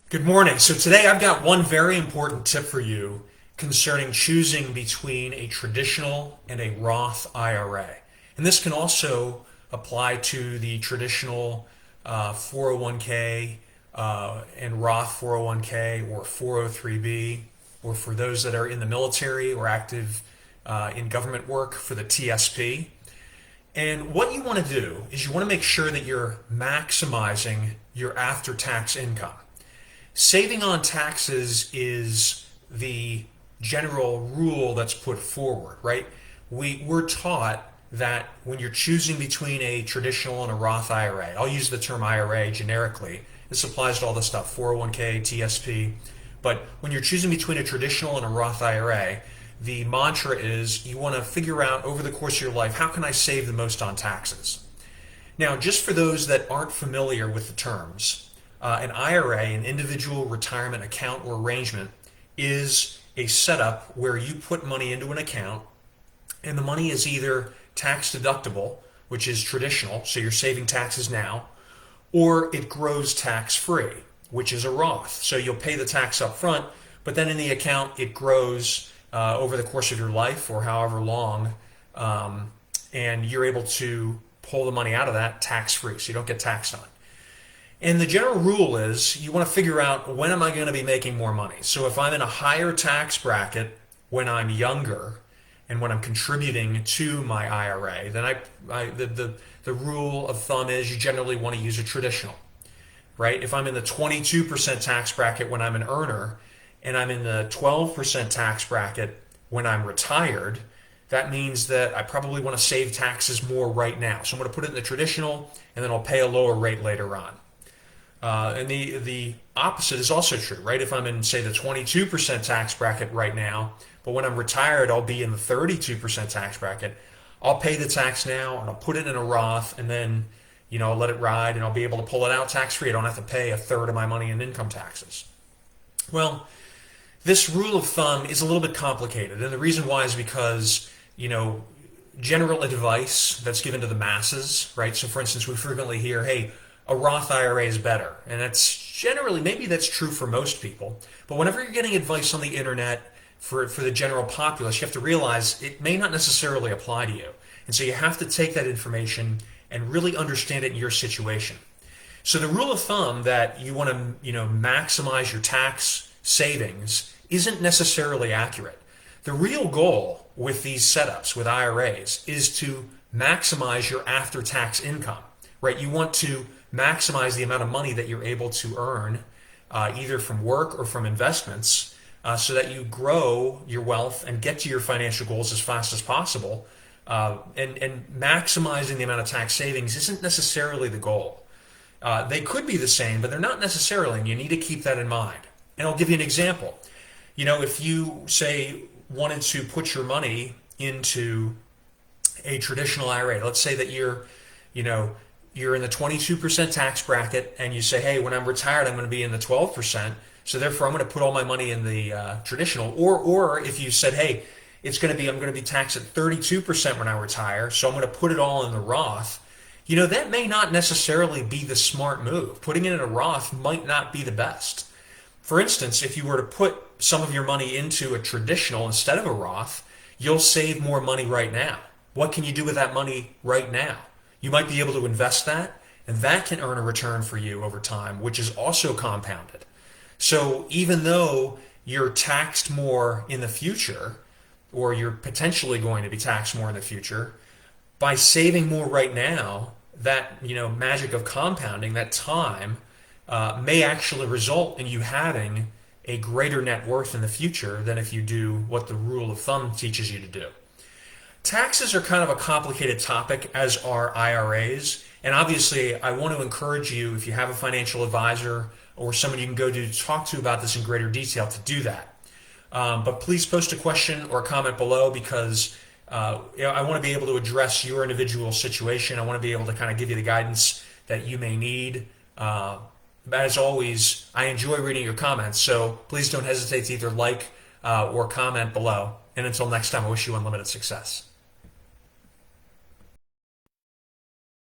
Good morning. So today I've got one very important tip for you concerning choosing between a traditional and a Roth IRA. And this can also apply to the traditional 401k and Roth 401k or 403b, or for those that are in the military or active in government work for the TSP. And what you want to do is you want to make sure that you're maximizing your after-tax income. Saving on taxes is the general rule that's put forward, right? We're taught that when you're choosing between a traditional and a Roth IRA, I'll use the term IRA generically. This applies to all this stuff, 401k, TSP. But when you're choosing between a traditional and a Roth IRA, the mantra is you want to figure out over the course of your life, how can I save the most on taxes? Now, just for those that aren't familiar with the terms, an IRA, an individual retirement account or arrangement, is a setup where you put money into an account and the money is either tax deductible, which is traditional, so you're saving taxes now, or it grows tax free, which is a Roth. So you'll pay the tax up front, but then in the account it grows over the course of your life or however long, and you're able to pull the money out of that tax free, so you don't get taxed on it. And the general rule is you want to figure out, when am I going to be making more money? So if I'm in a higher tax bracket when I'm younger and when I'm contributing to my IRA, then the rule of thumb is you generally want to use a traditional, right? If I'm in the 22% tax bracket when I'm an earner and I'm in the 12% tax bracket when I'm retired, that means that I probably want to save taxes more right now. So I'm going to put it in the traditional and then I'll pay a lower rate later on. And the opposite is also true, right? If I'm in, say, the 22% tax bracket right now, but when I'm retired, I'll be in the 32% tax bracket. I'll pay the tax now, and I'll put it in a Roth, and then, I'll let it ride, and I'll be able to pull it out tax-free. I don't have to pay a third of my money in income taxes. Well, this rule of thumb is a little bit complicated, and the reason why is because, general advice that's given to the masses, right? So, for instance, we frequently hear, hey, a Roth IRA is better. And that's generally, maybe that's true for most people. But whenever you're getting advice on the internet for the general populace, you have to realize it may not necessarily apply to you. And so you have to take that information and really understand it in your situation. So the rule of thumb that you want to, maximize your tax savings isn't necessarily accurate. The real goal with these setups, with IRAs, is to maximize your after-tax income, right? You want to maximize the amount of money that you're able to earn either from work or from investments so that you grow your wealth and get to your financial goals as fast as possible. And maximizing the amount of tax savings isn't necessarily the goal. They could be the same, but they're not necessarily, and you need to keep that in mind. And I'll give you an example. If you, say, wanted to put your money into a traditional IRA, let's say that you're in the 22% tax bracket and you say, hey, when I'm retired, I'm going to be in the 12%. So therefore, I'm going to put all my money in the traditional. Or if you said, hey, I'm going to be taxed at 32% when I retire, so I'm going to put it all in the Roth. That may not necessarily be the smart move. Putting it in a Roth might not be the best. For instance, if you were to put some of your money into a traditional instead of a Roth, you'll save more money right now. What can you do with that money right now? You might be able to invest that, and that can earn a return for you over time, which is also compounded. So even though you're taxed more in the future, or you're potentially going to be taxed more in the future, by saving more right now, that magic of compounding, that time, may actually result in you having a greater net worth in the future than if you do what the rule of thumb teaches you to do. Taxes are kind of a complicated topic, as are IRAs, and obviously I want to encourage you, if you have a financial advisor or someone you can go to talk to about this in greater detail, to do that. But please post a question or a comment below, because I want to be able to address your individual situation. I want to be able to kind of give you the guidance that you may need. As always, I enjoy reading your comments, so please don't hesitate to either like or comment below. And until next time, I wish you unlimited success.